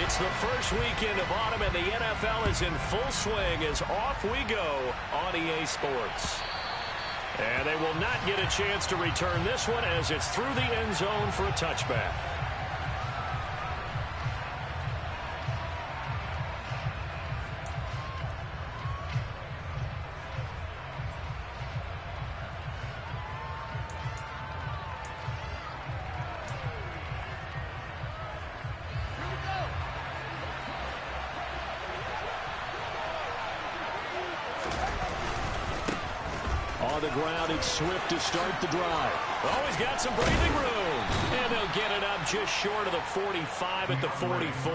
It's the first weekend of autumn, and the NFL is in full swing as off we go on EA Sports. And they will not get a chance to return this one as it's through the end zone for a touchback. On the ground, it's Swift to start the drive. Oh, he's got some breathing room. And they'll get it up just short of the 45 at the 44.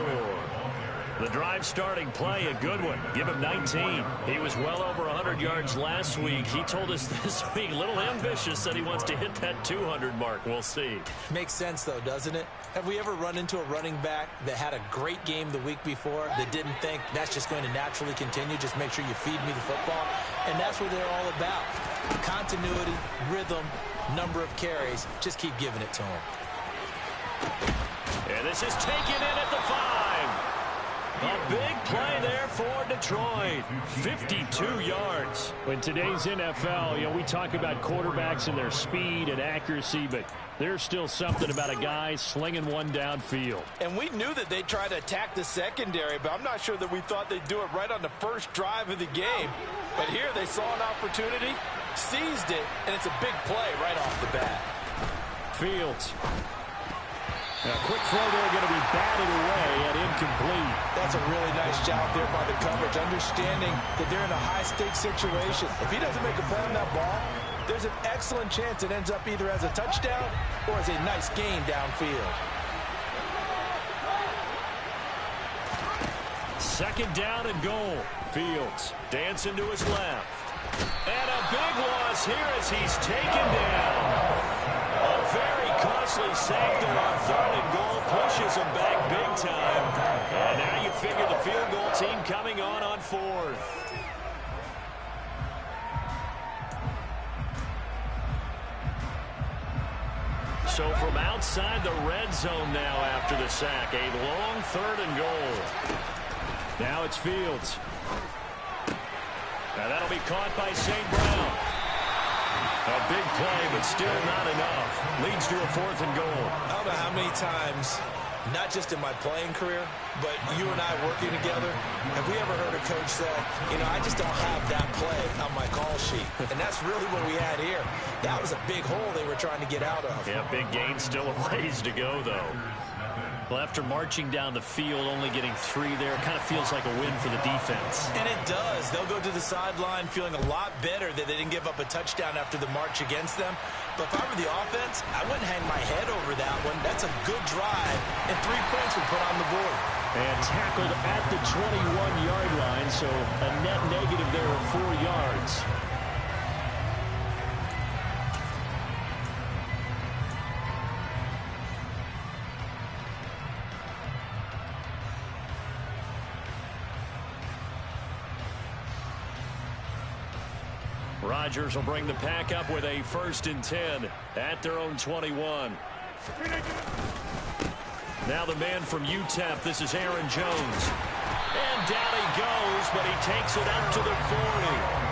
The drive starting play, a good one. Give him 19. He was well over 100 yards last week. He told us this week, a little ambitious, said he wants to hit that 200 mark. We'll see. Makes sense, though, doesn't it? Have we ever run into a running back that had a great game the week before that didn't think that's just going to naturally continue? Just make sure you feed me the football. And that's what they're all about. Continuity, rhythm, number of carries. Just keep giving it to him. And this is taken in at the 5. A big play there for Detroit. 52 yards. In today's NFL, we talk about quarterbacks and their speed and accuracy, but there's still something about a guy slinging one downfield. And we knew that they'd try to attack the secondary, but I'm not sure that we thought they'd do it right on the first drive of the game. But here they saw an opportunity, seized it, and it's a big play right off the bat. Fields. A quick throw there, going to be batted away and incomplete. That's a really nice job there by the coverage, understanding that they're in a high-stakes situation. If he doesn't make a play on that ball, there's an excellent chance it ends up either as a touchdown or as a nice gain downfield. Second down and goal. Fields dancing to his left. And a big loss here as he's taken down. A very costly sack there on third and goal. Pushes him back big time. And now you figure the field goal team coming on fourth. So from outside the red zone now after the sack, a long third and goal. Now it's Fields. Now that'll be caught by St. Brown. A big play, but still not enough. Leads to a fourth and goal. I don't know how many times, not just in my playing career, but you and I working together, have we ever heard a coach say, I just don't have that play on my call sheet. And that's really what we had here. That was a big hole they were trying to get out of. Yeah, big gain, still a ways to go, though. Well, after marching down the field, only getting 3 there, it kind of feels like a win for the defense. And it does. They'll go to the sideline feeling a lot better that they didn't give up a touchdown after the march against them. But if I were the offense, I wouldn't hang my head over that one. That's a good drive, and 3 points were put on the board. And tackled at the 21-yard line, so a net negative there of 4 yards. Rodgers will bring the pack up with a 1st and 10 at their own 21. Now the man from UTEP, this is Aaron Jones. And down he goes, but he takes it up to the 40.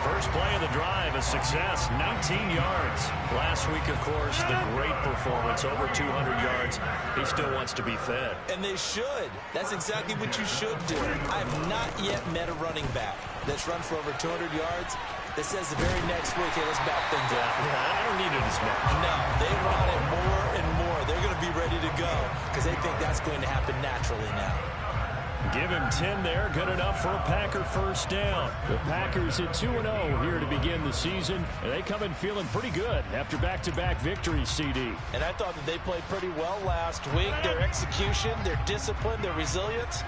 First play of the drive, a success, 19 yards. Last week, of course, the great performance, over 200 yards. He still wants to be fed. And they should. That's exactly what you should do. I have not yet met a running back that's run for over 200 yards that says the very next week, hey, let's back things up. Yeah, I don't need it as much. No, they want it more and more. They're going to be ready to go because they think that's going to happen naturally now. Give him 10 there. Good enough for a Packer first down. The Packers at 2-0 here to begin the season. And they come in feeling pretty good after back-to-back victories, CD. And I thought that they played pretty well last week. Their execution, their discipline, their resilience,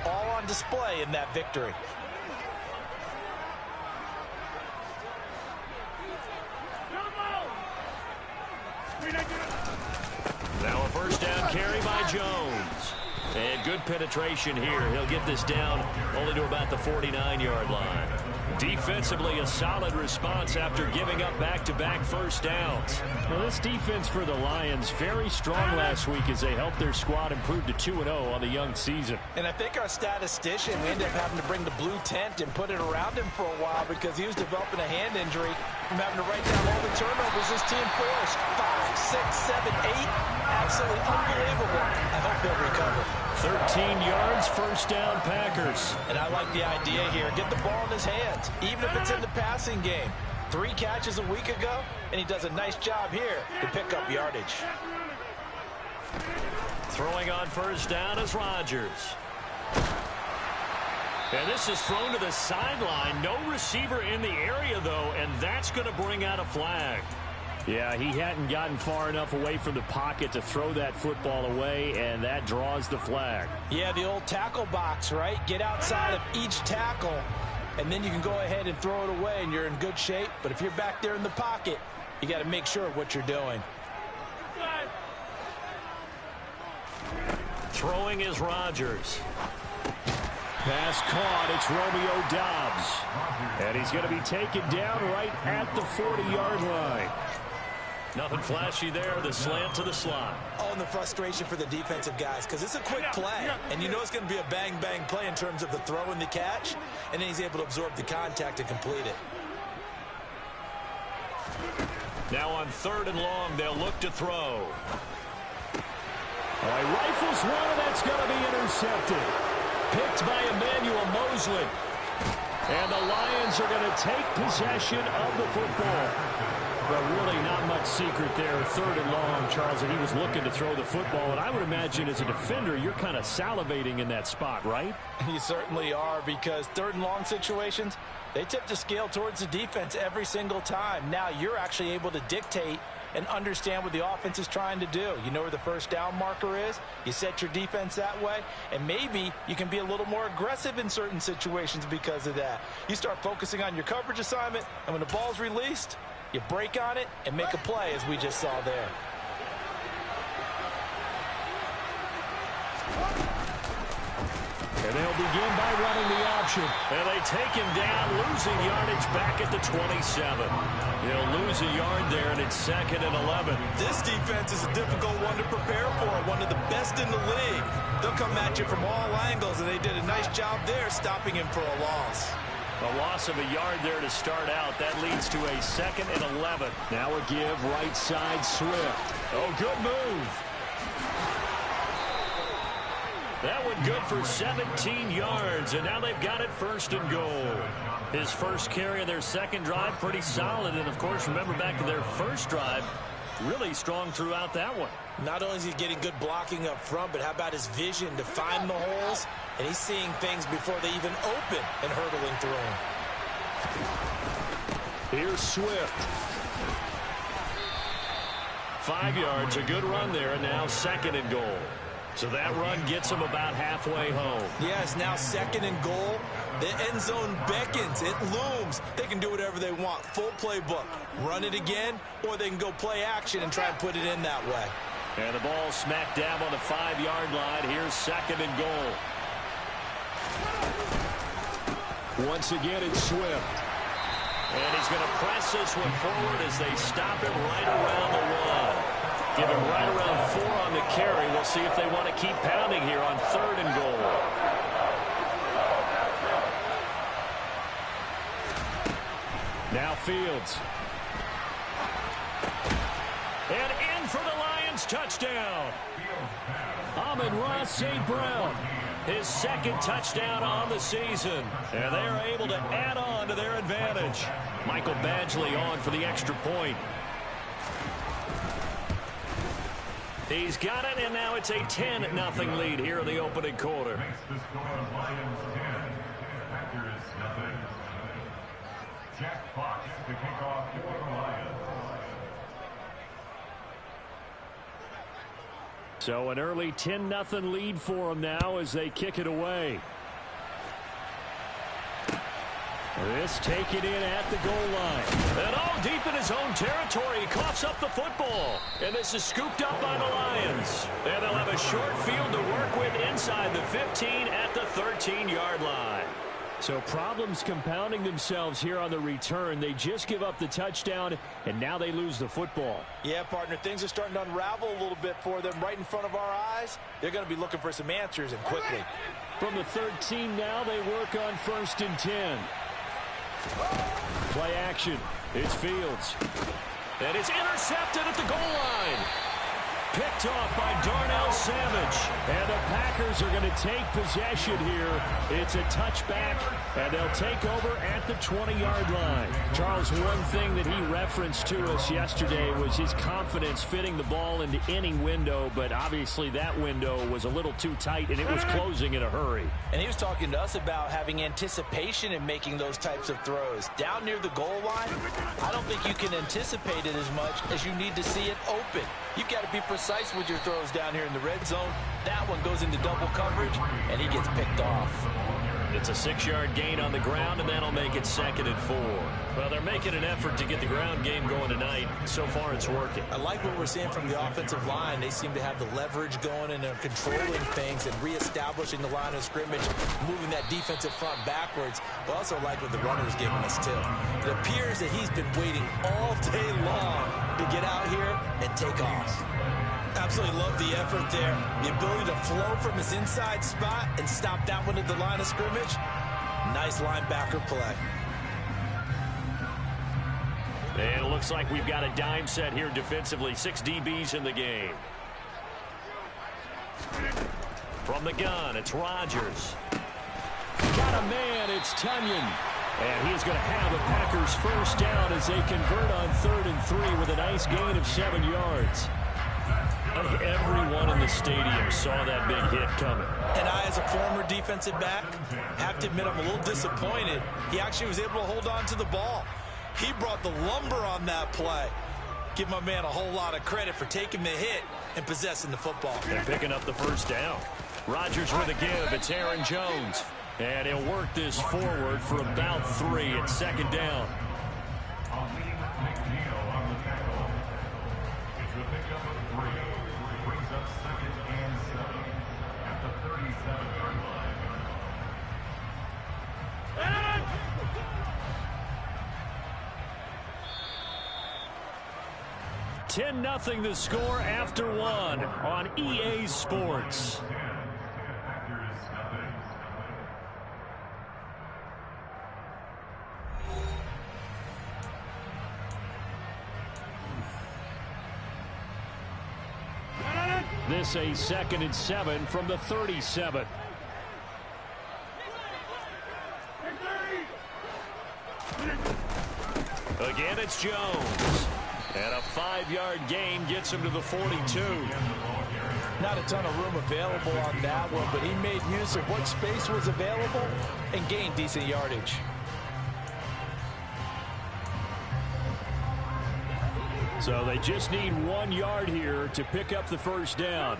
all on display in that victory. Now a first down carry by Jones. And good penetration here. He'll get this down only to about the 49-yard line. Defensively, a solid response after giving up back-to-back first downs. Well, this defense for the Lions, very strong last week as they helped their squad improve to 2-0 on the young season. And I think our statistician, we ended up having to bring the blue tent and put it around him for a while because he was developing a hand injury from having to write down all the turnovers his team forced. 5, 6, 7, 8. Absolutely unbelievable. I hope he'll recover. 13 yards, first down, Packers. And I like the idea here. Get the ball in his hands, even if it's in the passing game. 3 catches a week ago, and he does a nice job here to pick up yardage. Throwing on first down is Rodgers. And this is thrown to the sideline. No receiver in the area, though, and that's going to bring out a flag. Yeah, he hadn't gotten far enough away from the pocket to throw that football away, and that draws the flag. Yeah, the old tackle box, right? Get outside of each tackle, and then you can go ahead and throw it away, and you're in good shape. But if you're back there in the pocket, you got to make sure of what you're doing. Throwing is Rodgers. Pass caught. It's Romeo Doubs. And he's going to be taken down right at the 40-yard line. Nothing flashy there. The slant to the slot. Oh, and the frustration for the defensive guys, because it's a quick play. And you know it's going to be a bang-bang play in terms of the throw and the catch. And then he's able to absorb the contact and complete it. Now on 3rd and long, they'll look to throw. He rifles one, and that's going to be intercepted. Picked by Emmanuel Mosley. And the Lions are going to take possession of the football. But really not much secret there. 3rd and long, Charles, and he was looking to throw the football. And I would imagine as a defender, you're kind of salivating in that spot, right? You certainly are, because 3rd and long situations, they tip the scale towards the defense every single time. Now you're actually able to dictate and understand what the offense is trying to do. You know where the first down marker is. You set your defense that way, and maybe you can be a little more aggressive in certain situations because of that. You start focusing on your coverage assignment, and when the ball's released, you break on it and make a play, as we just saw there. And they'll begin by running the option. And they take him down, losing yardage back at the 27. They'll lose a yard there, and it's 2nd and 11. This defense is a difficult one to prepare for, one of the best in the league. They'll come at you from all angles, and they did a nice job there stopping him for a loss. A loss of a yard there to start out. That leads to a 2nd and 11. Now a give right side Swift. Oh, good move. That one good for 17 yards, and now they've got it 1st and goal. His first carry of their second drive, pretty solid. And, of course, remember back to their first drive, really strong throughout that one. Not only is he getting good blocking up front, but how about his vision to find the holes? And he's seeing things before they even open and hurdling through them. Here's Swift. 5 yards, a good run there, and now 2nd and goal. So that run gets him about halfway home. Yes, now 2nd and goal. The end zone beckons. It looms. They can do whatever they want. Full playbook. Run it again, or they can go play action and try and put it in that way. And the ball smack dab on the 5-yard line. Here's 2nd and goal. Once again, it's Swift. And he's going to press this one forward as they stop him right around the 1. Give him right around 4 on the carry. We'll see if they want to keep pounding here on 3rd and goal. Now Fields. And in for the Lions touchdown. Amon-Ra St. Brown. His 2nd touchdown on the season. And they are able to add on to their advantage. Michael Badgley on for the extra point. He's got it, and now it's a 10-0 lead here in the opening quarter. Jack Fox to kick off for the Lions. So an early 10-0 lead for them now as they kick it away. This taken in at the goal line. And all deep in his own territory, he coughs up the football. And this is scooped up by the Lions. And they'll have a short field to work with inside the 15 at the 13-yard line. So problems compounding themselves here on the return. They just give up the touchdown, and now they lose the football. Yeah, partner, things are starting to unravel a little bit for them right in front of our eyes. They're going to be looking for some answers, and quickly. From the 13 now, they work on 1st and 10. Play action. It's Fields. And it's intercepted at the goal line. Picked off by Darnell Savage. And the Packers are going to take possession here. It's a touchback, and they'll take over at the 20-yard line. Charles, one thing that he referenced to us yesterday was his confidence fitting the ball into any window, but obviously that window was a little too tight, and it was closing in a hurry. And he was talking to us about having anticipation in making those types of throws. Down near the goal line, I don't think you can anticipate it as much as you need to see it open. You've got to be precise with your throws down here in the red zone. That one goes into double coverage, and he gets picked off. It's a 6-yard gain on the ground, and that'll make it 2nd and 4. Well, they're making an effort to get the ground game going tonight. So far, it's working. I like what we're seeing from the offensive line. They seem to have the leverage going, and they're controlling things and reestablishing the line of scrimmage, moving that defensive front backwards. But also like what the runner is giving us, too. It appears that he's been waiting all day long to get out here and take off. Absolutely love the effort there. The ability to flow from his inside spot and stop that one at the line of scrimmage. Nice linebacker play. And it looks like we've got a dime set here defensively. 6 DBs in the game. From the gun, it's Rodgers. Got a man, it's Tunyon. And he's going to have a Packers first down as they convert on 3rd and 3 with a nice gain of 7 yards. I think everyone in the stadium saw that big hit coming. And I, as a former defensive back, have to admit I'm a little disappointed. He actually was able to hold on to the ball. He brought the lumber on that play. Give my man a whole lot of credit for taking the hit and possessing the football. And picking up the first down. Rodgers with a give. It's Aaron Jones. And he'll work this forward for about 3 at 2nd down. Nothing the score after 1 on EA Sports. This a 2nd and 7 from the 37. Again, it's Jones. And a 5-yard gain gets him to the 42. Not a ton of room available on that one, but he made use of what space was available and gained decent yardage. So they just need 1 yard here to pick up the first down.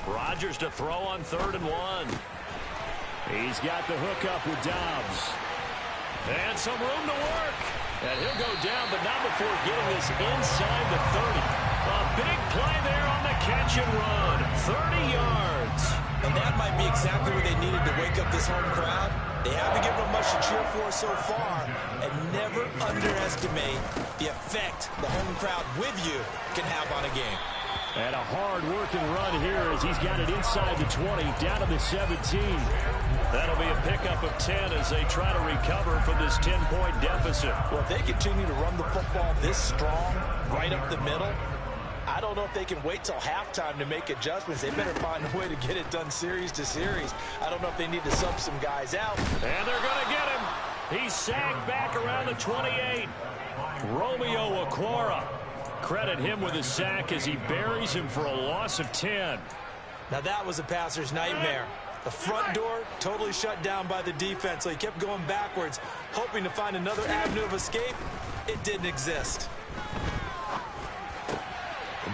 Rodgers to throw on 3rd and 1. He's got the hook up with Dobbs. And some room to work. And he'll go down, but not before getting this inside the 30. A big play there on the catch and run. 30 yards. And that might be exactly what they needed to wake up this home crowd. They haven't given them much to cheer for so far. And never underestimate the effect the home crowd with you can have on a game. And a hard-working run here as he's got it inside the 20, down to the 17. That'll be a pickup of 10 as they try to recover from this 10-point deficit. Well, if they continue to run the football this strong, right up the middle, I don't know if they can wait till halftime to make adjustments. They better find a way to get it done series to series. I don't know if they need to sub some guys out. And they're going to get him. He's sagged back around the 28. Romeo Okwara. Credit him with a sack as he buries him for a loss of 10. Now that was a passer's nightmare. The front door totally shut down by the defense, so he kept going backwards, hoping to find another avenue of escape. It didn't exist.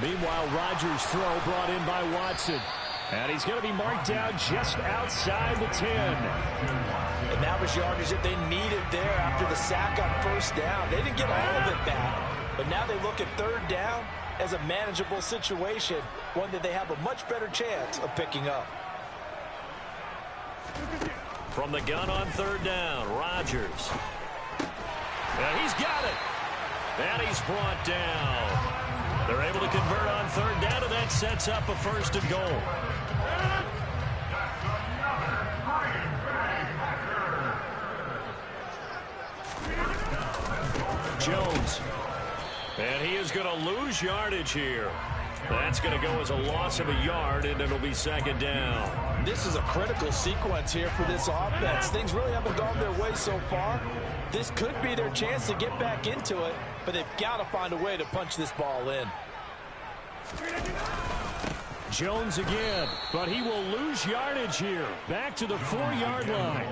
Meanwhile, Rodgers' throw brought in by Watson. And he's going to be marked down just outside the 10. And that was yardage that they needed there after the sack on 1st down. They didn't get all of it back. But now they look at 3rd down, as a manageable situation, one that they have a much better chance of picking up. From the gun on third down, Rodgers. And he's got it. And he's brought down. They're able to convert on third down, and that sets up a first and goal. Jones. And he is going to lose yardage here. That's going to go as a loss of a yard, and it'll be second down. This is a critical sequence here for this offense. Things really haven't gone their way so far. This could be their chance to get back into it, but they've got to find a way to punch this ball in. Jones again, but he will lose yardage here. Back to the 4-yard line.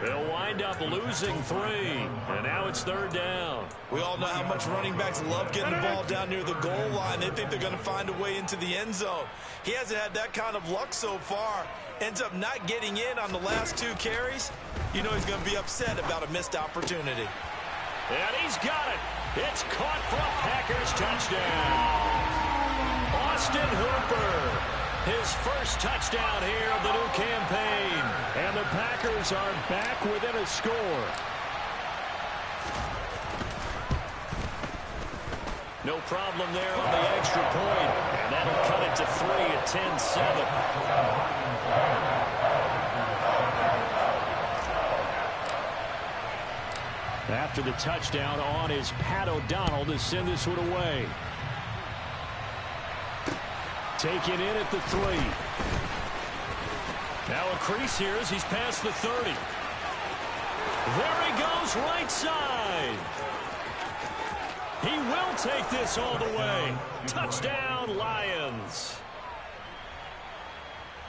They'll wind up losing 3, and now it's third down. We all know how much running backs love getting the ball down near the goal line. They think they're going to find a way into the end zone. He hasn't had that kind of luck so far. Ends up not getting in on the last 2 carries. You know he's going to be upset about a missed opportunity. And he's got it. It's caught for a Packers touchdown. Austin Hooper, his first touchdown here of the new campaign. And the Packers are back within a score. No problem there on the extra point. And that'll cut it to 3 at 10-7. After the touchdown on is Pat O'Donnell to send this one away. Taken in at the 3. Now a crease here as he's past the 30. There he goes, right side. He will take this all the way. Touchdown, Lions.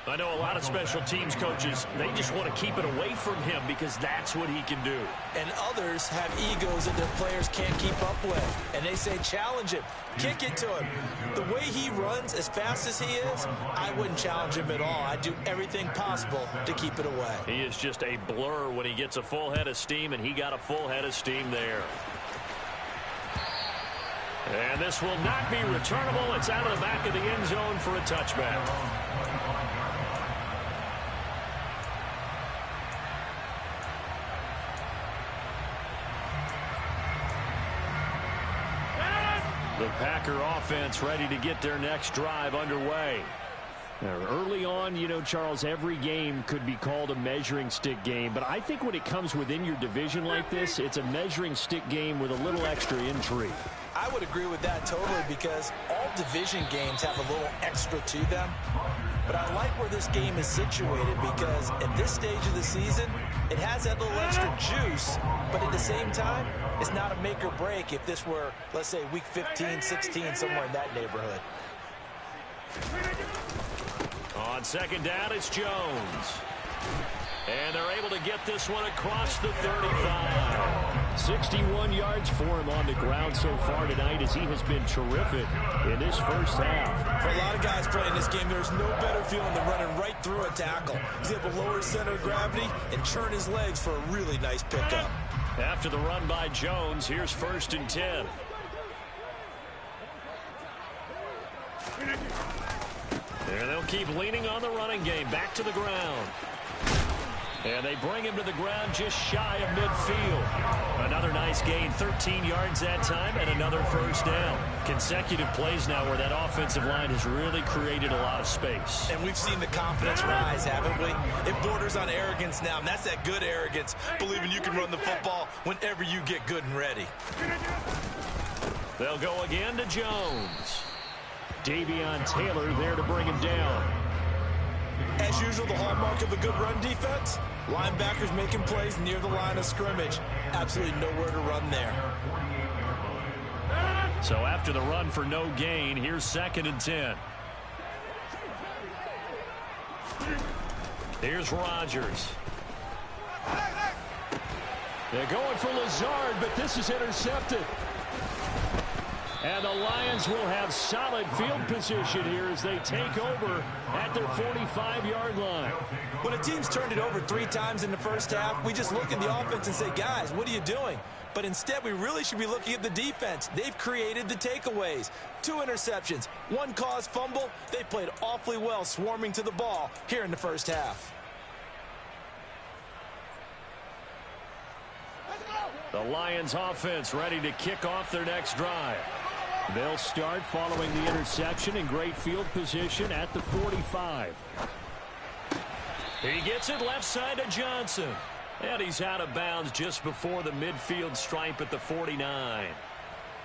I know a lot of special teams coaches, they just want to keep it away from him because that's what he can do. And others have egos that their players can't keep up with. And they say, challenge him. Kick it to him. The way he runs, as fast as he is, I wouldn't challenge him at all. I'd do everything possible to keep it away. He is just a blur when he gets a full head of steam, and he got a full head of steam there. And this will not be returnable. It's out of the back of the end zone for a touchback. The Packer offense ready to get their next drive underway. Now, early on, you know, Charles, every game could be called a measuring stick game. But I think when it comes within your division like this, it's a measuring stick game with a little extra intrigue. I would agree with that totally because all division games have a little extra to them. But I like where this game is situated because at this stage of the season, it has that little extra juice. But at the same time, it's not a make or break if this were, let's say, week 15, 16, somewhere in that neighborhood. On second down, it's Jones. And they're able to get this one across the 35. 61 yards for him on the ground so far tonight as he has been terrific in this first half. For a lot of guys playing this game, there's no better feeling than running right through a tackle. He's able to lower his center of gravity and churn his legs for a really nice pickup. After the run by Jones, here's 1st and 10. And they'll keep leaning on the running game. Back to the ground. And they bring him to the ground just shy of midfield. Another nice gain, 13 yards that time, and another first down. Consecutive plays now where that offensive line has really created a lot of space. And we've seen the confidence rise, haven't we? It borders on arrogance now, and that's that good arrogance, believing you can run the football whenever you get good and ready. They'll go again to Jones. Davion Taylor there to bring him down. As usual, the hallmark of a good run defense, linebackers making plays near the line of scrimmage. Absolutely nowhere to run there. So after the run for no gain, here's 2nd and 10. Here's Rodgers. They're going for Lazard, but this is intercepted. And the Lions will have solid field position here as they take over at their 45-yard line. When a team's turned it over 3 times in the first half, we just look at the offense and say, guys, what are you doing? But instead, we really should be looking at the defense. They've created the takeaways. 2 interceptions, 1 caused fumble. They played awfully well swarming to the ball here in the first half. The Lions offense ready to kick off their next drive. They'll start following the interception in great field position at the 45. He gets it left side to Johnson. And he's out of bounds just before the midfield stripe at the 49.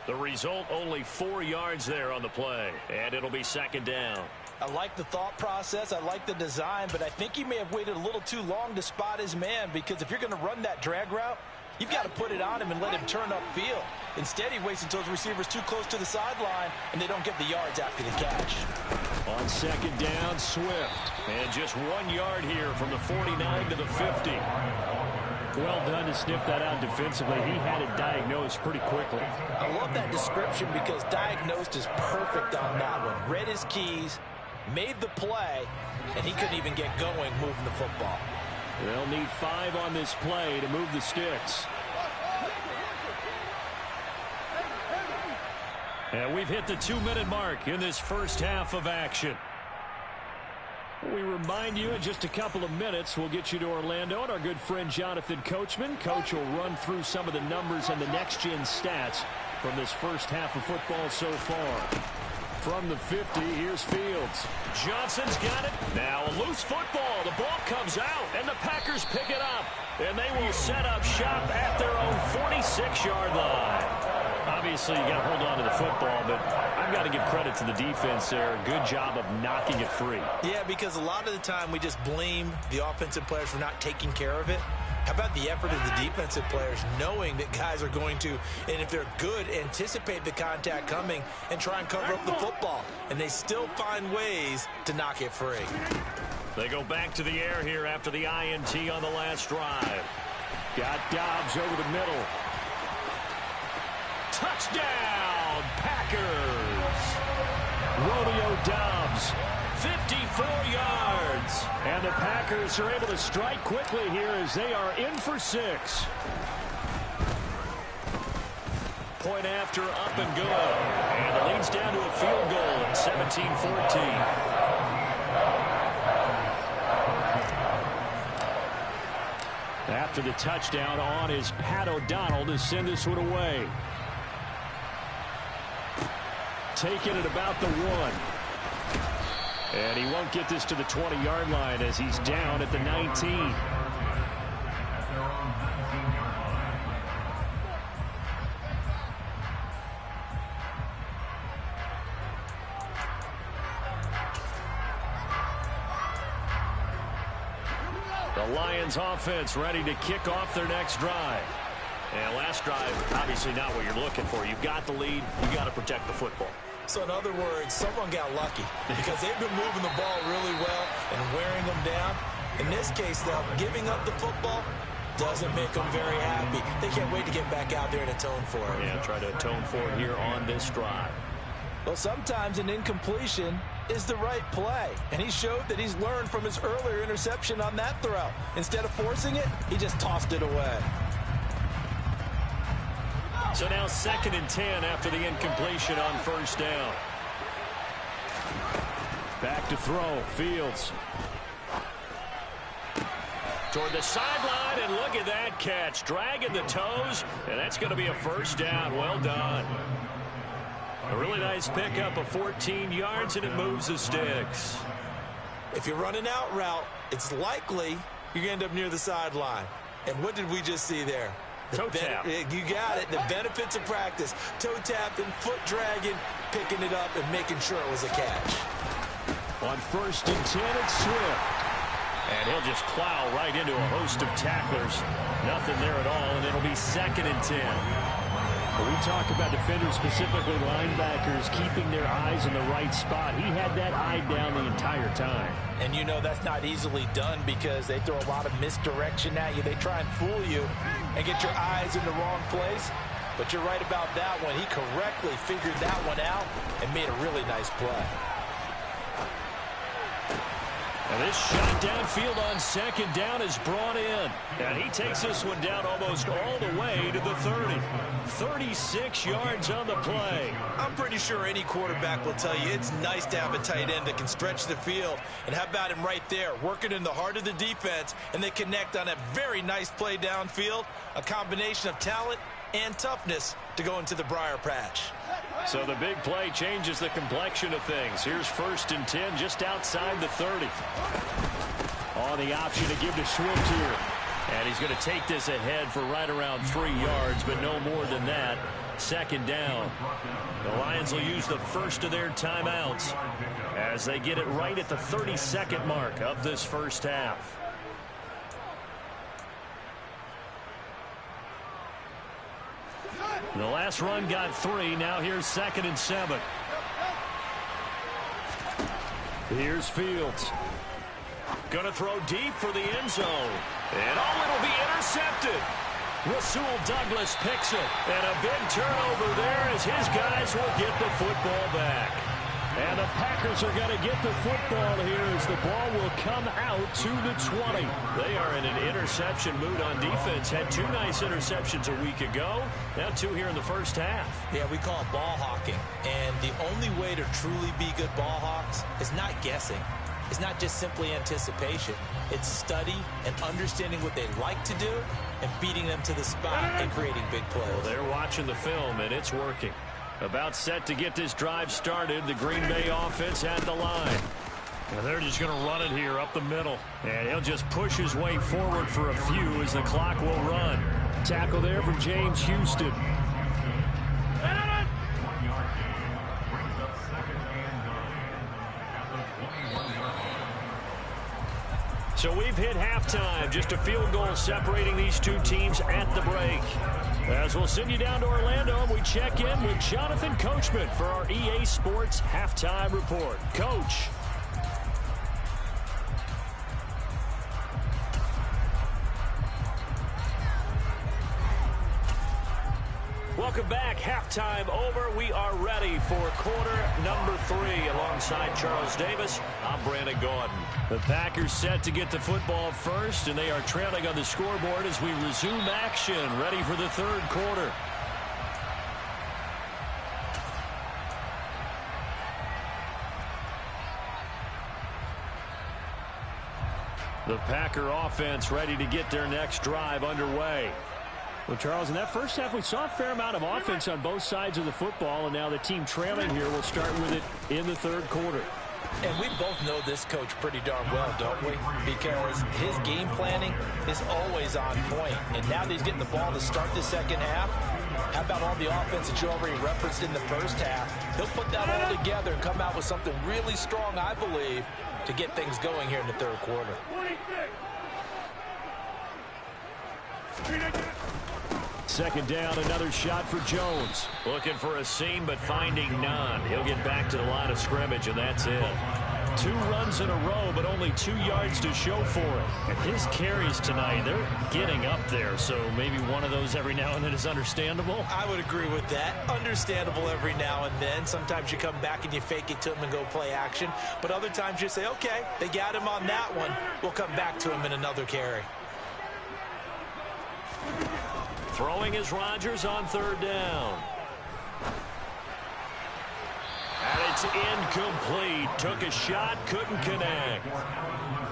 The result, only 4 yards there on the play. And it'll be second down. I like the thought process. I like the design. But I think he may have waited a little too long to spot his man. Because if you're going to run that drag route, you've got to put it on him and let him turn upfield. Instead, he waits until his receiver's too close to the sideline, and they don't get the yards after the catch. On second down, Swift. And just 1 yard here from the 49 to the 50. Well done to sniff that out defensively. He had it diagnosed pretty quickly. I love that description because diagnosed is perfect on that one. Read his keys, made the play, and he couldn't even get going moving the football. They'll need 5 on this play to move the sticks. And we've hit the 2-minute mark in this first half of action. We remind you in just a couple of minutes we'll get you to Orlando and our good friend Jonathan Coachman. Coach will run through some of the numbers and the next-gen stats from this first half of football so far. From the 50, here's Fields. Johnson's got it. Now a loose football. The ball comes out, and the Packers pick it up. And they will set up shop at their own 46-yard line. Obviously, you got to hold on to the football, but I've got to give credit to the defense there. Good job of knocking it free. Yeah, because a lot of the time we just blame the offensive players for not taking care of it. How about the effort of the defensive players knowing that guys are going to, and if they're good, anticipate the contact coming and try and cover up the football. And they still find ways to knock it free. They go back to the air here after the INT on the last drive. Got Dobbs over the middle. Touchdown, Packers! Romeo Dobbs. 54 yards. And the Packers are able to strike quickly here as they are in for 6. Point after, up and good. And it leads down to a field goal at 17-14. After the touchdown on is Pat O'Donnell to send this one away. Taking it about the 1. And he won't get this to the 20-yard line as he's down at the 19. The Lions offense ready to kick off their next drive. And last drive, obviously not what you're looking for. You've got the lead. You've got to protect the football. So in other words, someone got lucky because they've been moving the ball really well and wearing them down. In this case, though, giving up the football doesn't make them very happy. They can't wait to get back out there and atone for it. Yeah, try to atone for it here on this drive. Well, sometimes an incompletion is the right play, and he showed that he's learned from his earlier interception on that throw. Instead of forcing it, he just tossed it away. So now 2nd and 10 after the incompletion on first down. Back to throw, Fields. Toward the sideline, and look at that catch. Dragging the toes, and that's going to be a first down. Well done. A really nice pickup of 14 yards, and it moves the sticks. If you're running out route, it's likely you're going to end up near the sideline. And what did we just see there? Toe tap. You got it. The benefits of practice. Toe tapping, foot dragging, picking it up, and making sure it was a catch. On 1st and 10, it's Swift. And he'll just plow right into a host of tacklers. Nothing there at all, and it'll be 2nd and 10. When we talk about defenders, specifically linebackers, keeping their eyes in the right spot, he had that eye down the entire time. And you know that's not easily done because they throw a lot of misdirection at you. They try and fool you and get your eyes in the wrong place. But you're right about that one. He correctly figured that one out and made a really nice play. And this shot downfield on second down is brought in. And he takes this one down almost all the way to the 30. 36 yards on the play. I'm pretty sure any quarterback will tell you it's nice to have a tight end that can stretch the field. And how about him right there, working in the heart of the defense, and they connect on a very nice play downfield, a combination of talent and toughness to go into the briar patch. So the big play changes the complexion of things. Here's 1st and 10 just outside the 30. On the option to give to Swift here. And he's going to take this ahead for right around 3 yards, but no more than that. 2nd down. The Lions will use the first of their timeouts as they get it right at the 32nd mark of this first half. The last run got 3. Now here's 2nd and 7. Here's Fields. Going to throw deep for the end zone. And it'll be intercepted. Rasul Douglas picks it. And a big turnover there as his guys will get the football back. And the Packers are going to get the football here as the ball will come out to the 20. They are in an interception mood on defense. Had 2 nice interceptions a week ago. Now 2 here in the first half. Yeah, we call it ball hawking. And the only way to truly be good ball hawks is not guessing. It's not just simply anticipation. It's study and understanding what they like to do and beating them to the spot and creating big plays. Well, they're watching the film, and it's working. About set to get this drive started. The Green Bay offense at the line. And they're just going to run it here up the middle. And he'll just push his way forward for a few as the clock will run. Tackle there from James Houston. So we've hit halftime. Just a field goal separating these two teams at the break. As we'll send you down to Orlando, we check in with Jonathan Coachman for our EA Sports Halftime Report. Coach. Welcome back. Halftime over. We are ready for quarter number 3 alongside Charles Davis. I'm Brandon Gaudin. The Packers set to get the football first, and they are trailing on the scoreboard as we resume action, ready for the 3rd quarter. The Packer offense ready to get their next drive underway. Well, Charles, in that first half, we saw a fair amount of offense on both sides of the football, and now the team trailing here will start with it in the 3rd quarter. And we both know this coach pretty darn well, don't we? Because his game planning is always on point. And now that he's getting the ball to start the 2nd half, how about all the offense that you already referenced in the first half? He'll put that all together and come out with something really strong, I believe, to get things going here in the 3rd quarter. 2nd down, another shot for Jones. Looking for a seam, but finding none. He'll get back to the line of scrimmage, and that's it. 2 runs in a row, but only 2 yards to show for it. And his carries tonight, they're getting up there, so maybe one of those every now and then is understandable. I would agree with that. Understandable every now and then. Sometimes you come back and you fake it to him and go play action. But other times you say, okay, they got him on that one. We'll come back to him in another carry. Throwing is Rodgers on 3rd down. And it's incomplete. Took a shot, couldn't connect.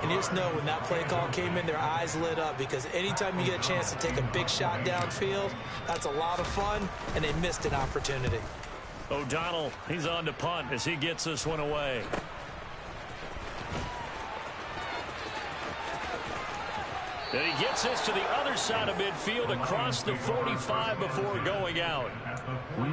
And you just know when that play call came in, their eyes lit up because anytime you get a chance to take a big shot downfield, that's a lot of fun, and they missed an opportunity. O'Donnell, he's on to punt as he gets this one away. And he gets this to the other side of midfield across the 45 before going out.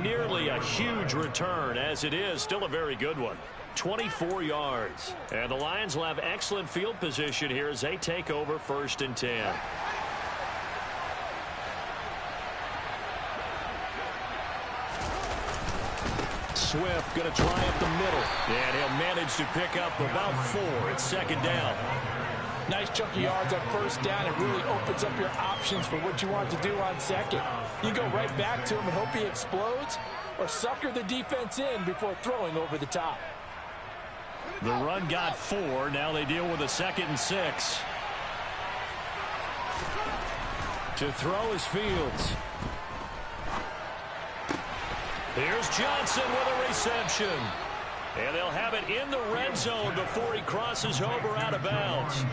Nearly a huge return as it is. Still a very good one. 24 yards. And the Lions will have excellent field position here as they take over 1st and 10. Swift going to try up the middle. And he'll manage to pick up about 4. It's 2nd down. Nice chunk of yards on 1st down. It really opens up your options for what you want to do on 2nd. You go right back to him and hope he explodes or sucker the defense in before throwing over the top. The run got 4. Now they deal with a 2nd and 6. To throw is Fields. Here's Johnson with a reception. And they'll have it in the red zone before he crosses over out of bounds.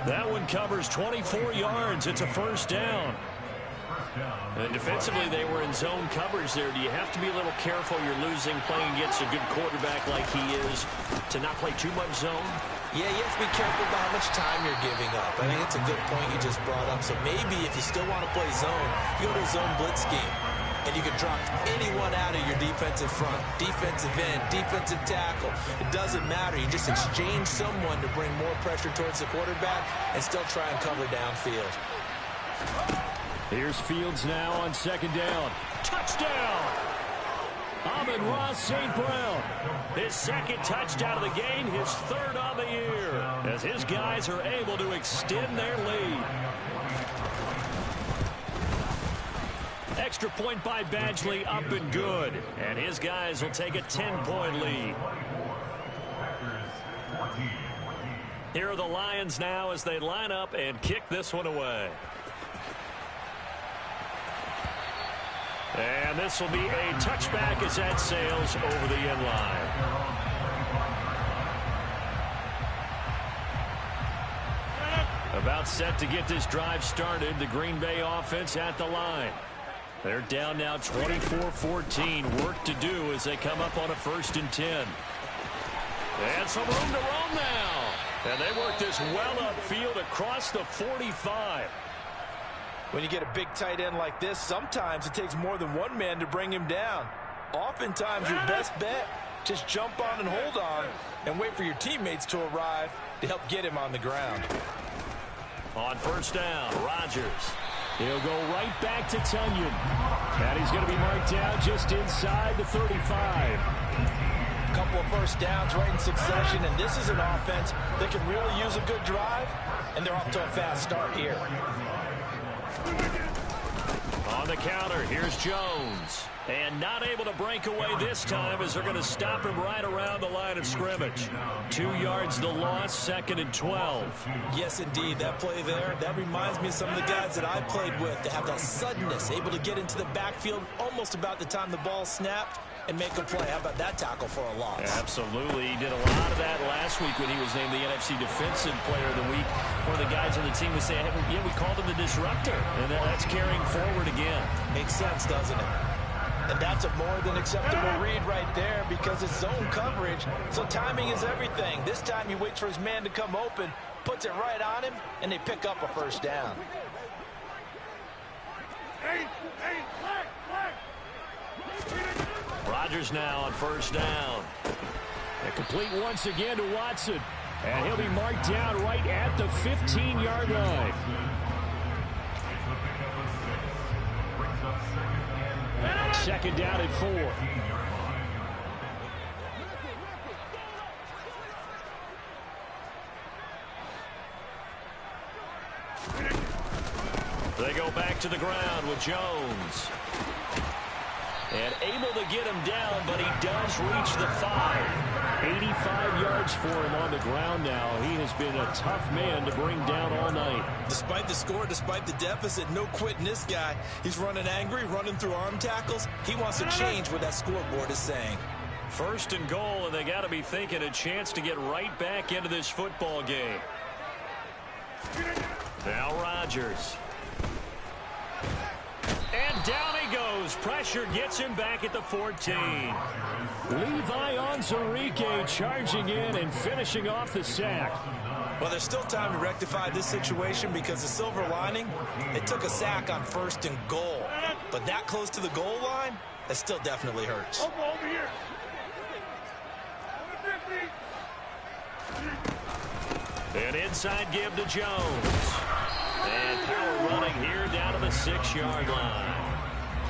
That one covers 24 yards. It's a 1st down. And defensively, they were in zone coverage there. Do you have to be a little careful? You're losing playing against a good quarterback like he is to not play too much zone? Yeah, you have to be careful about how much time you're giving up. I think it's a good point you just brought up. So maybe if you still want to play zone, you go to a zone blitz scheme. And you can drop anyone out of your defensive front, defensive end, defensive tackle. It doesn't matter. You just exchange someone to bring more pressure towards the quarterback and still try and cover downfield. Here's Fields now on 2nd down. Touchdown! Amon-Ra St. Brown. His 2nd touchdown of the game, his 3rd on the year, as his guys are able to extend their lead. Extra point by Badgley, up and good. And his guys will take a 10-point lead. Here are the Lions now as they line up and kick this one away. And this will be a touchback as that sails over the end line. About set to get this drive started. The Green Bay offense at the line. They're down now 24-14. Work to do as they come up on a 1st and 10. And some room to roam now. And they work this well upfield across the 45. When you get a big tight end like this, sometimes it takes more than one man to bring him down. Oftentimes, your best bet, just jump on and hold on and wait for your teammates to arrive to help get him on the ground. On 1st down, Rodgers. He'll go right back to Tunyon. And he's going to be marked down just inside the 35. Couple of 1st downs right in succession, and this is an offense that can really use a good drive, and they're off to a fast start here. On the counter, here's Jones. And not able to break away this time as they're going to stop him right around the line of scrimmage. 2 yards the loss, 2nd and 12. Yes, indeed. That play there, that reminds me of some of the guys that I played with to have that suddenness, able to get into the backfield almost about the time the ball snapped and make a play. How about that tackle for a loss? Absolutely. He did a lot of that last week when he was named the NFC Defensive Player of the Week. One of the guys on the team was saying, yeah, we called him the disruptor. And that's carrying forward again. Makes sense, doesn't it? And that's a more than acceptable read right there because it's zone coverage, so timing is everything. This time he waits for his man to come open, puts it right on him, and they pick up a 1st down. Rodgers now on 1st down. And complete once again to Watson. And he'll be marked down right at the 15-yard line. Second down at 4. They go back to the ground with Jones. And able to get him down, but he does reach the 5. 85 yards for him on the ground now. He has been a tough man to bring down all night. Despite the score, despite the deficit, no quitting this guy. He's running angry, running through arm tackles. He wants to change what that scoreboard is saying. 1st and goal, and they got to be thinking a chance to get right back into this football game. Now Rodgers. And down he goes. Pressure gets him back at the 14. Levi Onwuzurike charging in and finishing off the sack. Well, there's still time to rectify this situation because the silver lining, it took a sack on 1st and goal. But that close to the goal line, that still definitely hurts. Over here. An inside give to Jones. And power running here down to the 6-yard line.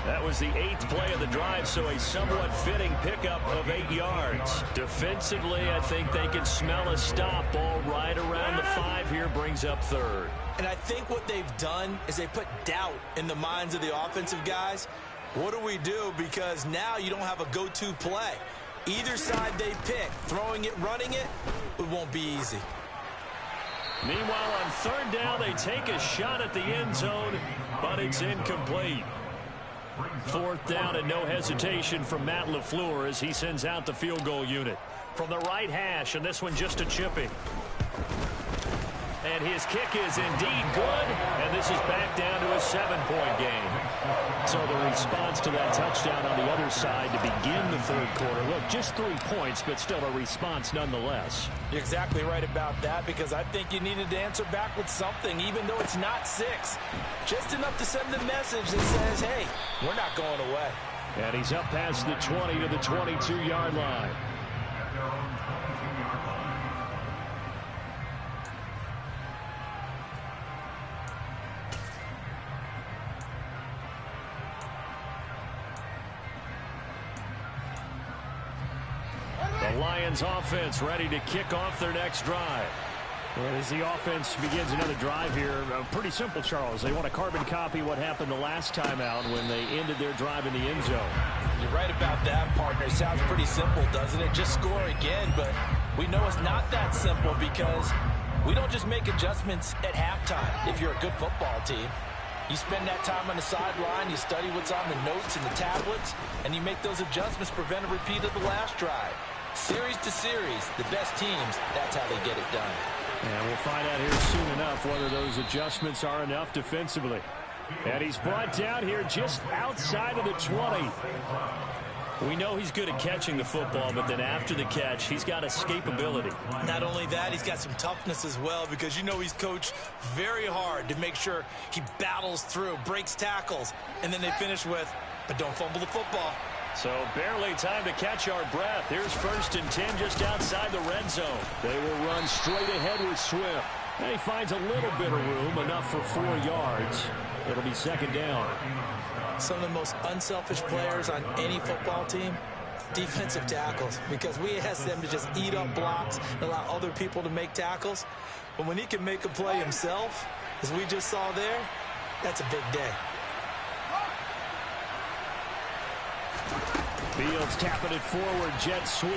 That was the 8th play of the drive, so a somewhat fitting pickup of 8 yards. Defensively, I think they can smell a stop. Ball right around the 5 here, brings up 3rd. And I think what they've done is they put doubt in the minds of the offensive guys. What do we do? Because now you don't have a go-to play. Either side they pick, throwing it, running it, it won't be easy. Meanwhile, on third down, they take a shot at the end zone, but it's incomplete. Fourth down and no hesitation from Matt LaFleur as he sends out the field goal unit. From the right hash, and this one just a chipping. And his kick is indeed good, and this is back down to a 7-point game. So the response to that touchdown on the other side to begin the third quarter. Look, just 3 points, but still a response nonetheless. You're exactly right about that, because I think you needed to answer back with something, even though it's not 6. Just enough to send the message that says, hey, we're not going away. And he's up past the 20 to the 22-yard line. The Lions offense ready to kick off their next drive. And as the offense begins another drive here, pretty simple, Charles. They want to carbon copy what happened the last time out when they ended their drive in the end zone. You're right about that, partner. It sounds pretty simple, doesn't it? Just score again, but we know it's not that simple because we don't just make adjustments at halftime if you're a good football team. You spend that time on the sideline, you study what's on the notes and the tablets, and you make those adjustments to prevent a repeat of the last drive. Series to series, the best teams, that's how they get it done. And we'll find out here soon enough whether those adjustments are enough defensively. And he's brought down here just outside of the 20. We know he's good at catching the football, but then after the catch, he's got escapability. Not only that, he's got some toughness as well, because you know he's coached very hard to make sure he battles through, breaks tackles, and then they finish with, but don't fumble the football. So barely time to catch our breath. Here's 1st and 10 just outside the red zone. They will run straight ahead with Swift. And he finds a little bit of room, enough for 4 yards. It'll be 2nd down. Some of the most unselfish players on any football team, defensive tackles, because we ask them to just eat up blocks and allow other people to make tackles. But when he can make a play himself, as we just saw there, that's a big day. Fields tapping it forward, jet sweep.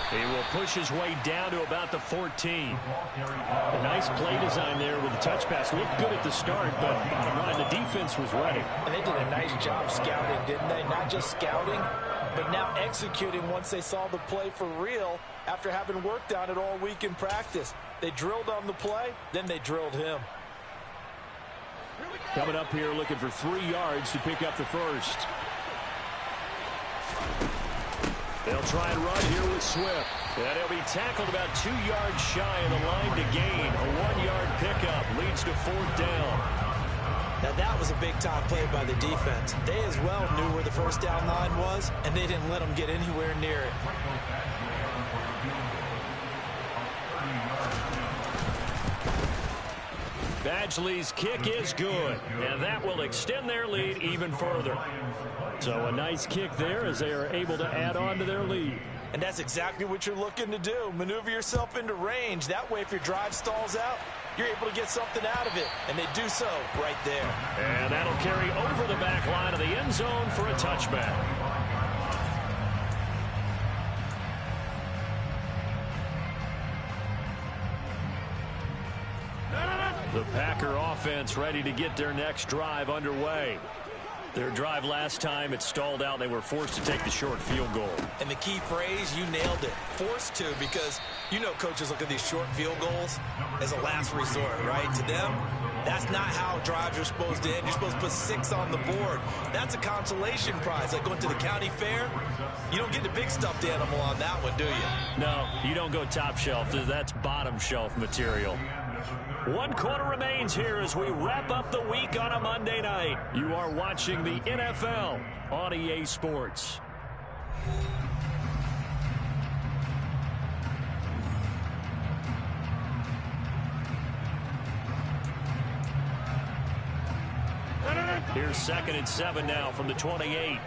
He will push his way down to about the 14. A nice play design there with the touch pass. Looked good at the start, but bottom line, the defense was ready. And they did a nice job scouting, didn't they? Not just scouting, but now executing once they saw the play for real after having worked on it all week in practice. They drilled on the play, then they drilled him. Coming up here looking for 3 yards to pick up the first. They'll try and run here with Swift. And he'll be tackled about 2 yards shy of the line to gain. A 1-yard pickup leads to 4th down. Now that was a big-time play by the defense. They as well knew where the first down line was, and they didn't let them get anywhere near it. Badgley's kick is good, and that will extend their lead even further. So a nice kick there as they are able to add on to their lead. And that's exactly what you're looking to do. Maneuver yourself into range. That way, if your drive stalls out, you're able to get something out of it. And they do so right there. And that'll carry over the back line of the end zone for a touchback. The Packer offense ready to get their next drive underway. Their drive last time, it stalled out. They were forced to take the short field goal. And the key phrase, you nailed it. Forced to, because you know coaches look at these short field goals as a last resort, right? To them, that's not how drives are supposed to end. You're supposed to put 6 on the board. That's a consolation prize. Like going to the county fair, you don't get the big stuffed animal on that one, do you? No, you don't go top shelf. That's bottom shelf material. 1 quarter remains here as we wrap up the week on a Monday night. You are watching the NFL on EA Sports. Here's 2nd and 7 now from the 28.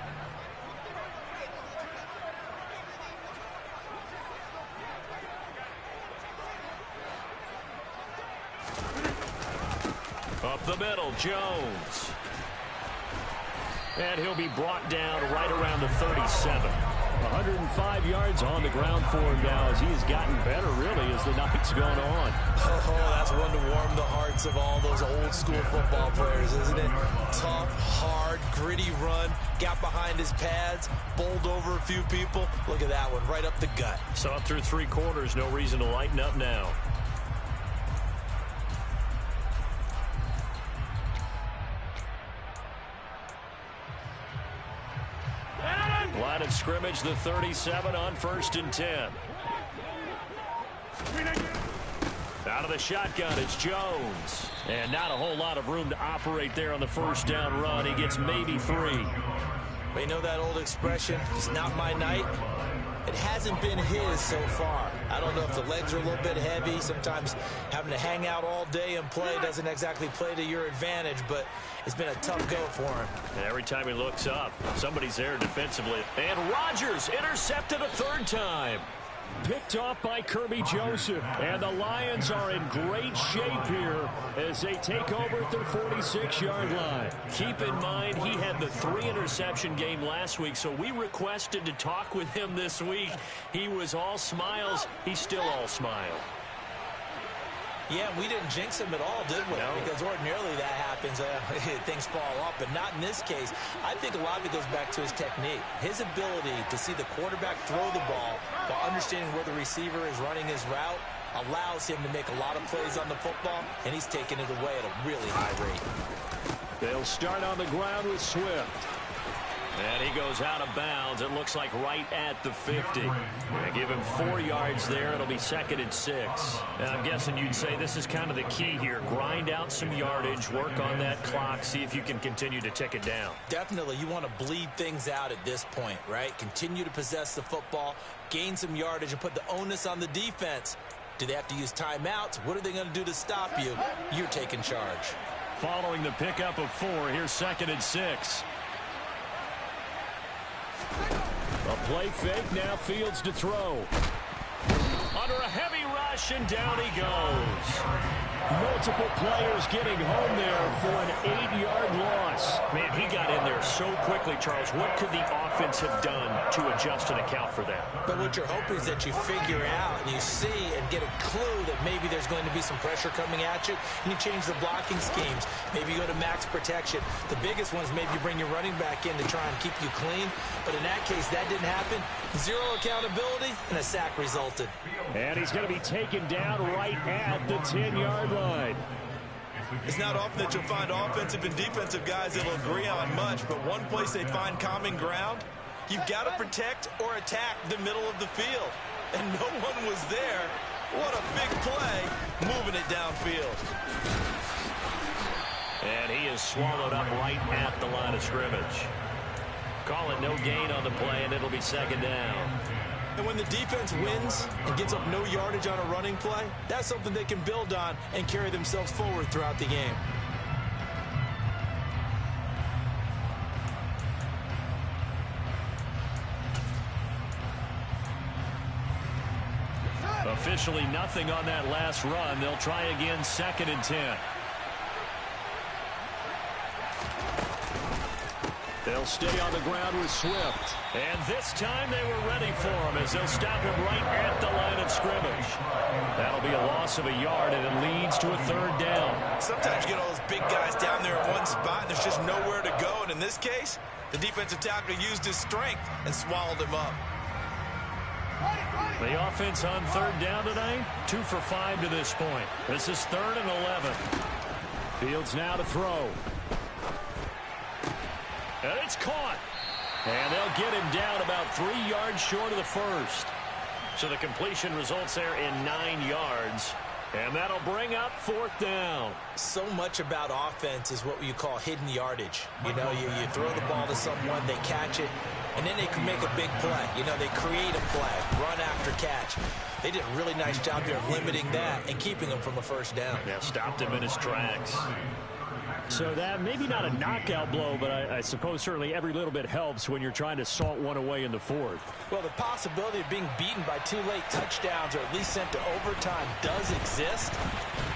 Up the middle, Jones. And he'll be brought down right around the 37. 105 yards on the ground for him now as he has gotten better, really, as the night's gone on. Oh, that's one to warm the hearts of all those old school football players, isn't it? Tough, hard, gritty run, got behind his pads, bowled over a few people. Look at that one, right up the gut. So up through 3 quarters, no reason to lighten up now. Line of scrimmage, the 37 on 1st and 10. Out of the shotgun, it's Jones. And not a whole lot of room to operate there on the 1st down run. He gets maybe 3. But you know that old expression, it's not my night? It hasn't been his so far. I don't know if the legs are a little bit heavy. Sometimes having to hang out all day and play doesn't exactly play to your advantage, but it's been a tough go for him. And every time he looks up, somebody's there defensively. And Rodgers intercepted a 3rd time. Picked off by Kirby Joseph. And the Lions are in great shape here as they take over at their 46-yard line. Keep in mind, he had the 3-interception game last week, so we requested to talk with him this week. He was all smiles. He's still all smile. Yeah, we didn't jinx him at all, did we? No. Because ordinarily that happens. Things fall off, but not in this case. I think a lot of it goes back to his technique. His ability to see the quarterback throw the ball while understanding where the receiver is running his route allows him to make a lot of plays on the football, and he's taking it away at a really high rate. They'll start on the ground with Swift. And he goes out of bounds. It looks like right at the 50. They give him 4 yards there. It'll be 2nd and 6. And I'm guessing you'd say this is kind of the key here. Grind out some yardage, work on that clock, see if you can continue to tick it down. Definitely, you want to bleed things out at this point, right? Continue to possess the football, gain some yardage, and put the onus on the defense. Do they have to use timeouts? What are they going to do to stop you? You're taking charge. Following the pickup of 4, here's 2nd and 6. A play fake, now Fields to throw. Under a heavy rush, and down he goes. Multiple players getting home there for an 8-yard loss. Man, he got in there so quickly, Charles. What could the offense have done to adjust and account for that? But what you're hoping is that you figure out and you see and get a clue that maybe there's going to be some pressure coming at you, and you change the blocking schemes. Maybe you go to max protection. The biggest one is maybe you bring your running back in to try and keep you clean. But in that case, that didn't happen. 0 accountability, and a sack resulted. And he's going to be taken down right at the 10-yard line. It's not often that you'll find offensive and defensive guys that will agree on much, but one place they find common ground, you've got to protect or attack the middle of the field. And no one was there. What a big play, moving it downfield. And he is swallowed up right at the line of scrimmage. Call it no gain on the play, and it'll be 2nd down. And when the defense wins and gives up no yardage on a running play, that's something they can build on and carry themselves forward throughout the game. Officially nothing on that last run. They'll try again, 2nd and 10. They'll stay on the ground with Swift. And this time they were ready for him as they'll stop him right at the line of scrimmage. That'll be a loss of a yard, and it leads to a 3rd down. Sometimes you get all those big guys down there in one spot, and there's just nowhere to go. And in this case, the defensive tackle used his strength and swallowed him up. The offense on 3rd down today, 2 for 5 to this point. This is 3rd and 11. Fields now to throw. And it's caught. And they'll get him down about 3 yards short of the 1st. So the completion results there in 9 yards. And that'll bring up 4th down. So much about offense is what you call hidden yardage. You know, you throw the ball to someone, they catch it, and then they can make a big play. You know, they create a play, run after catch. They did a really nice job there of limiting that and keeping him from a 1st down. Yeah, stopped him in his tracks. So that maybe not a knockout blow, but I suppose certainly every little bit helps when you're trying to salt one away in the 4th. Well, the possibility of being beaten by 2 late touchdowns or at least sent to overtime does exist.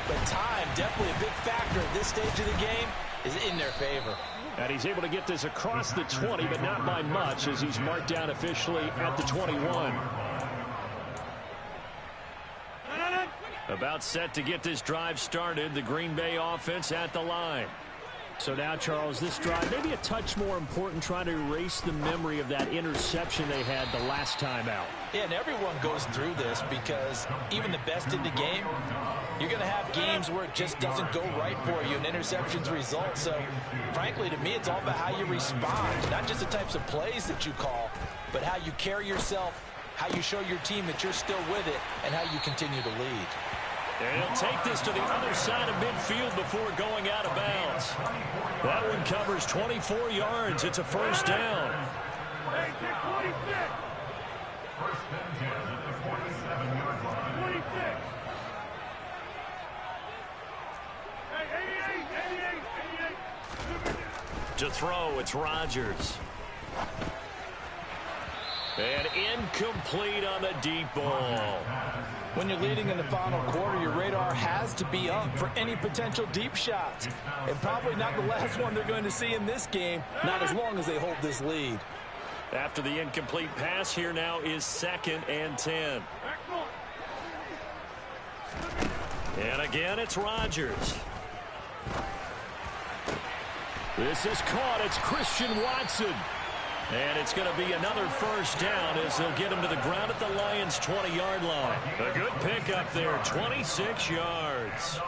But time, definitely a big factor at this stage of the game, is in their favor. And he's able to get this across the 20, but not by much, as he's marked down officially at the 21. About set to get this drive started. The Green Bay offense at the line. So now, Charles, this drive maybe a touch more important, trying to erase the memory of that interception they had the last time out. Yeah, and everyone goes through this because even the best in the game, you're going to have games where it just doesn't go right for you, and interceptions result. So, frankly, to me, it's all about how you respond, not just the types of plays that you call, but how you carry yourself, how you show your team that you're still with it, and how you continue to lead. And he'll take this to the other side of midfield before going out of bounds. That one covers 24 yards. It's a first down. Hey, get 26. First and 10 at the 47-yard line. 26. Hey, 88. To throw, it's Rodgers. And incomplete on the deep ball. When you're leading in the final quarter, your radar has to be up for any potential deep shots. And probably not the last one they're going to see in this game, not as long as they hold this lead. After the incomplete pass, here now is 2nd and 10. And again, it's Rodgers. This is caught. It's Christian Watson. And it's going to be another first down as they'll get him to the ground at the Lions' 20-yard line. A good pickup there, 26 yards.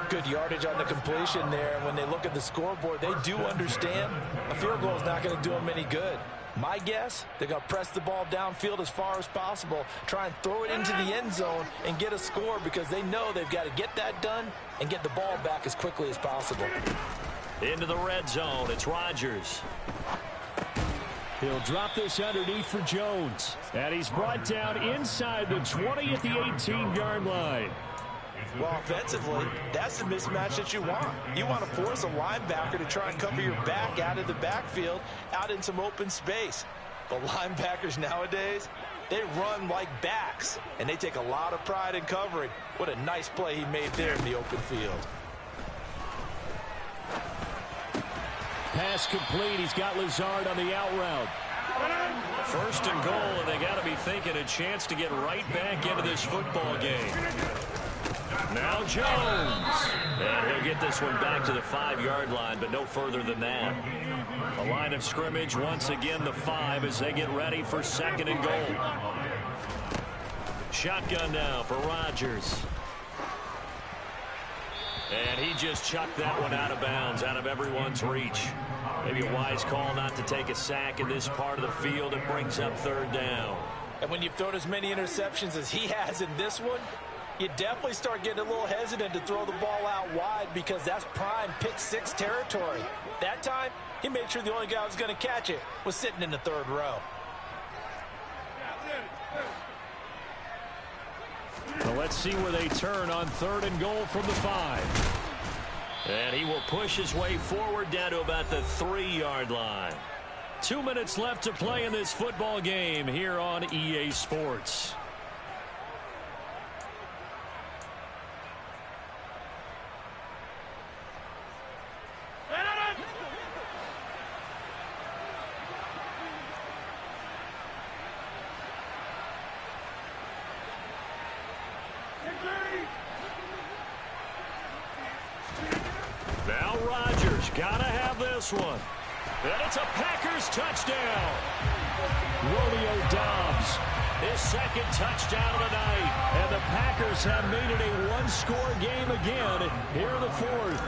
Good yardage on the completion there. And when they look at the scoreboard, they do understand a field goal is not going to do them any good. My guess, they're going to press the ball downfield as far as possible, try and throw it into the end zone and get a score because they know they've got to get that done and get the ball back as quickly as possible. Into the red zone, it's Rodgers. He'll drop this underneath for Jones. And he's brought down inside the 20 at the 18-yard line. Well, offensively, that's the mismatch that you want. You want to force a linebacker to try and cover your back out of the backfield, out in some open space. But linebackers nowadays, they run like backs, and they take a lot of pride in covering. What a nice play he made there in the open field. Pass complete. He's got Lazard on the out route. First and goal, and they got to be thinking a chance to get right back into this football game. Now Jones. And he'll get this one back to the 5-yard line, but no further than that. A line of scrimmage, once again the 5 as they get ready for 2nd and goal. Shotgun now for Rodgers. And he just chucked that one out of bounds, out of everyone's reach. Maybe a wise call not to take a sack in this part of the field. It brings up 3rd down. And when you've thrown as many interceptions as he has in this one, you definitely start getting a little hesitant to throw the ball out wide because that's prime pick 6 territory. That time, he made sure the only guy who was going to catch it was sitting in the 3rd row. So let's see where they turn on 3rd and goal from the 5. And he will push his way forward down to about the 3-yard line. 2 minutes left to play in this football game here on EA Sports. Now Rodgers gotta have this one. And it's a Packers touchdown. Romeo Doubs, His 2nd touchdown of the night. and the Packers have made it a one-score game again here in the 4th.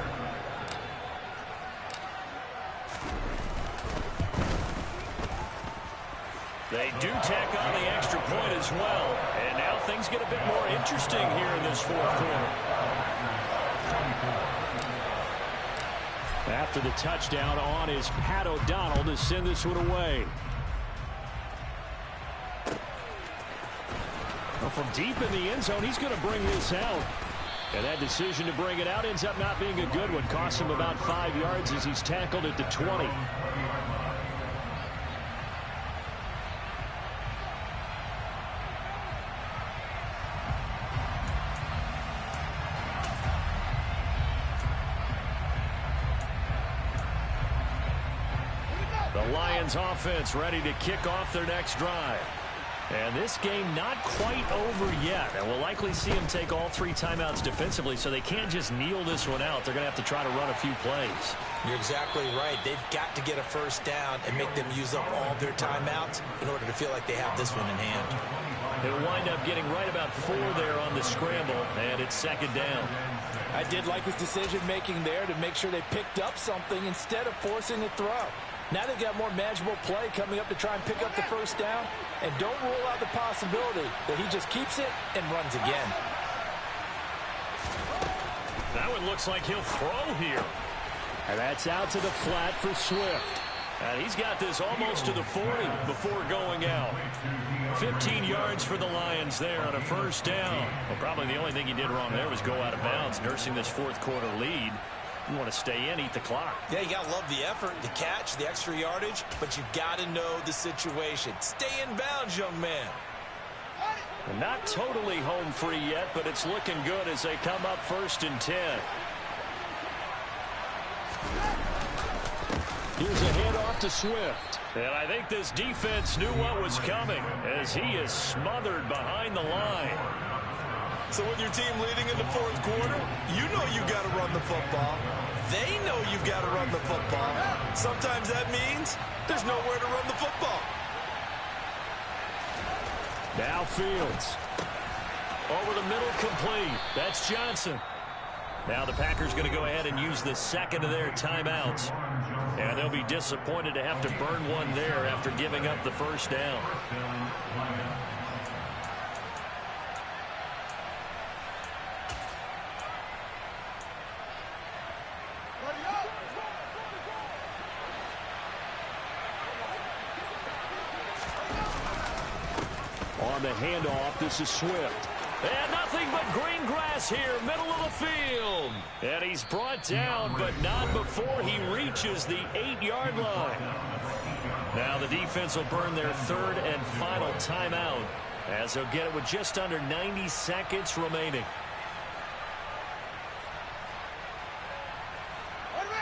They do tack on the extra point as well. And now things get a bit more interesting here in this 4th quarter. After the touchdown on is Pat O'Donnell to send this one away. Well, from deep in the end zone, he's going to bring this out. And that decision to bring it out ends up not being a good one. Costs him about 5 yards as he's tackled at the 20. The Lions offense ready to kick off their next drive. And this game not quite over yet. And we'll likely see them take all 3 timeouts defensively, so they can't just kneel this one out. They're going to have to try to run a few plays. You're exactly right. They've got to get a first down and make them use up all their timeouts in order to feel like they have this one in hand. They'll wind up getting right about 4 there on the scramble, and it's second down. I did like his decision-making there to make sure they picked up something instead of forcing a throw. Now they've got more manageable play coming up to try and pick up the first down. And don't rule out the possibility that he just keeps it and runs again. That one looks like he'll throw here. And that's out to the flat for Swift. And he's got this almost to the 40 before going out. 15 yards for the Lions there on a first down. Well, probably the only thing he did wrong there was go out of bounds, nursing this fourth quarter lead. You want to stay in, eat the clock. Yeah, you got to love the effort, the catch, the extra yardage, but you got to know the situation. Stay in bounds, young man. And not totally home free yet, but it's looking good as they come up 1st and 10. Here's a handoff to Swift. And I think this defense knew what was coming as he is smothered behind the line. So with your team leading in the fourth quarter, you know you got to run the football. They know you've got to run the football. Sometimes that means there's nowhere to run the football. Now Fields. Over the middle, complete. That's Johnson. Now the Packers going to go ahead and use the second of their timeouts. And they'll be disappointed to have to burn one there after giving up the first down. On the handoff, this is Swift. And nothing but green grass here, middle of the field. And he's brought down, but not before he reaches the 8-yard line. Now the defense will burn their 3rd and final timeout as they'll get it with just under 90 seconds remaining.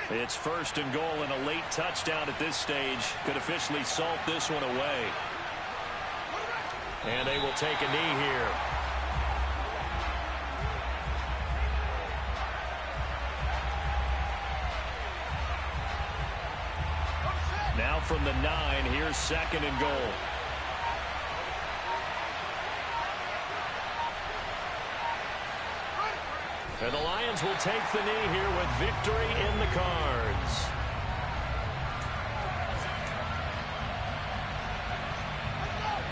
It's 1st and goal, and a late touchdown at this stage could officially salt this one away. And they will take a knee here. Now from the 9, here's 2nd and goal. And the Lions will take the knee here with victory in the cards.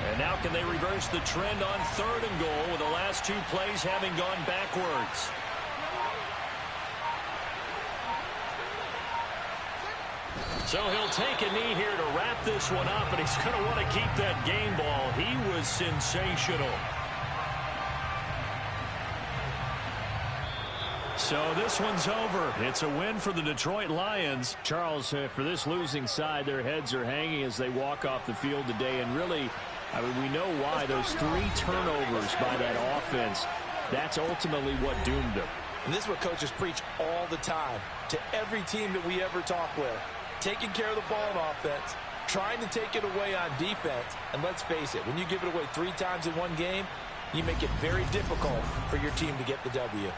And now can they reverse the trend on 3rd and goal with the last 2 plays having gone backwards? So he'll take a knee here to wrap this one up, and he's going to want to keep that game ball. He was sensational. So this one's over. It's a win for the Detroit Lions. Charles, for this losing side, their heads are hanging as they walk off the field today. And really, I mean, we know why. Those 3 turnovers by that offense, that's ultimately what doomed them. And this is what coaches preach all the time to every team that we ever talk with. Taking care of the ball on offense, trying to take it away on defense. And let's face it, when you give it away 3 times in one game, you make it very difficult for your team to get the W.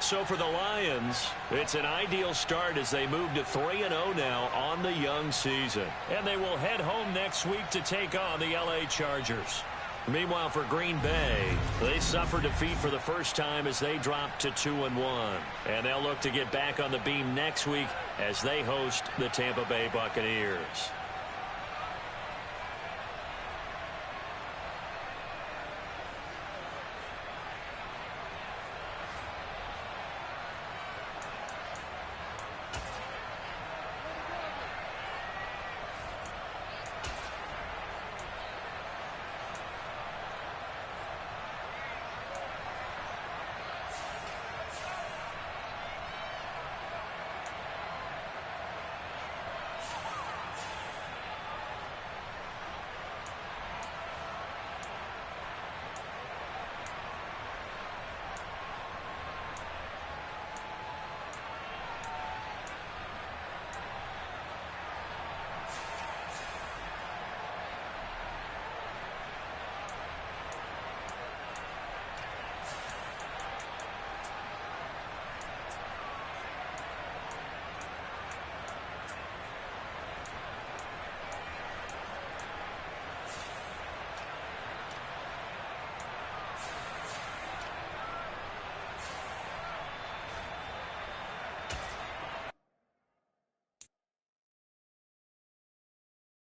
So for the Lions, it's an ideal start as they move to 3-0 now on the young season. And they will head home next week to take on the LA Chargers. Meanwhile, for Green Bay, they suffered defeat for the first time as they dropped to 2-1. And they'll look to get back on the beam next week as they host the Tampa Bay Buccaneers.